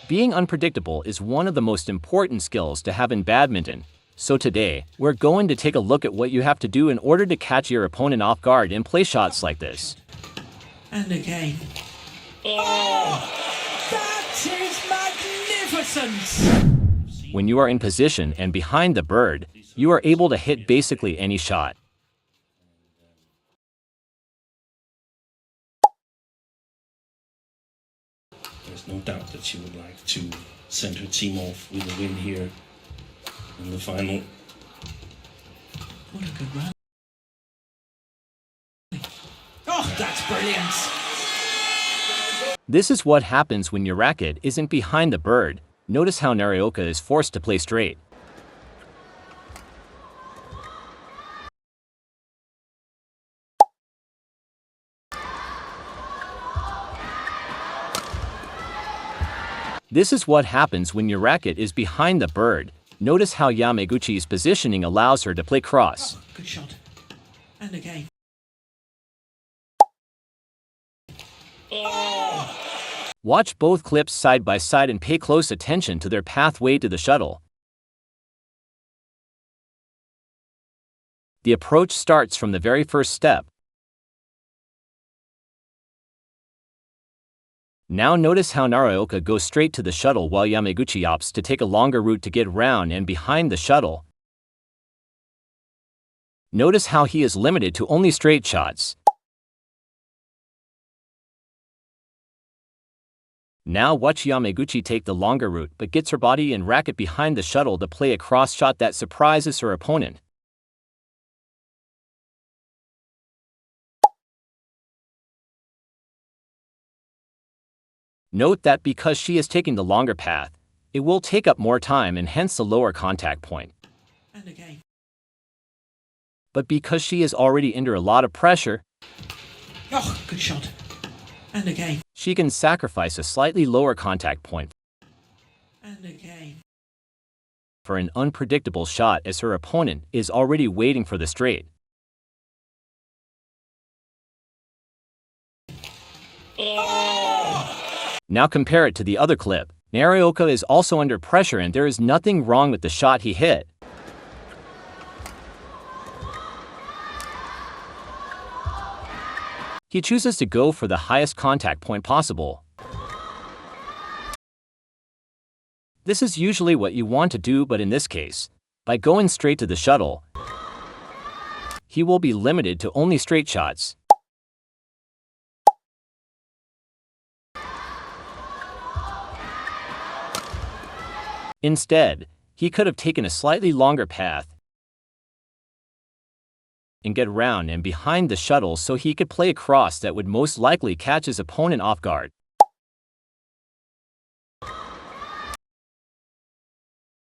Being unpredictable is one of the most important skills to have in badminton. So today, we're going to take a look at what you have to do in order to catch your opponent off guard and play shots like this. And again. Oh, that is magnificent! When you are in position and behind the bird, you are able to hit basically any shot. There's no doubt that she would like to send her team off with a win here in the final. What a good run. Oh, that's brilliant. This is what happens when your racket isn't behind the bird. Notice how Naraoka is forced to play straight. This is what happens when your racket is behind the bird. Notice how Yamaguchi's positioning allows her to play cross. Oh, good shot. And again. Oh. Watch both clips side by side and pay close attention to their pathway to the shuttle. The approach starts from the very first step. Now notice how Naraoka goes straight to the shuttle while Yamaguchi opts to take a longer route to get round and behind the shuttle. Notice how he is limited to only straight shots. Now watch Yamaguchi take the longer route but gets her body and racket behind the shuttle to play a cross shot that surprises her opponent. Note that because she is taking the longer path, it will take up more time and hence the lower contact point. And again. But because she is already under a lot of pressure, oh, good shot. And again. She can sacrifice a slightly lower contact point And again. for an unpredictable shot as her opponent is already waiting for the straight. Oh. Now compare it to the other clip. Naraoka is also under pressure and there is nothing wrong with the shot he hit. He chooses to go for the highest contact point possible. This is usually what you want to do, but in this case, by going straight to the shuttle, he will be limited to only straight shots. Instead, he could have taken a slightly longer path and get round and behind the shuttle so he could play a cross that would most likely catch his opponent off guard.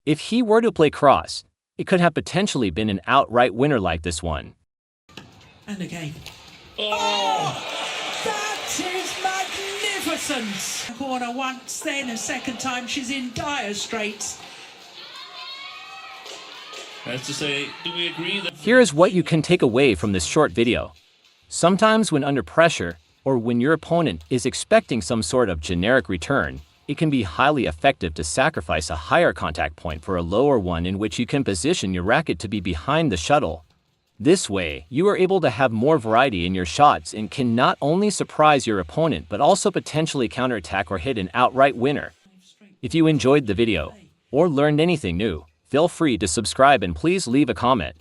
If he were to play cross, it could have potentially been an outright winner like this one. And again. Oh, that is magnificent! Corner once, then a second time, she's in dire straits. As to say, do we agree that... Here is what you can take away from this short video. Sometimes when under pressure, or when your opponent is expecting some sort of generic return, it can be highly effective to sacrifice a higher contact point for a lower one in which you can position your racket to be behind the shuttle. This way, you are able to have more variety in your shots and can not only surprise your opponent but also potentially counterattack or hit an outright winner. If you enjoyed the video, or learned anything new, feel free to subscribe and please leave a comment.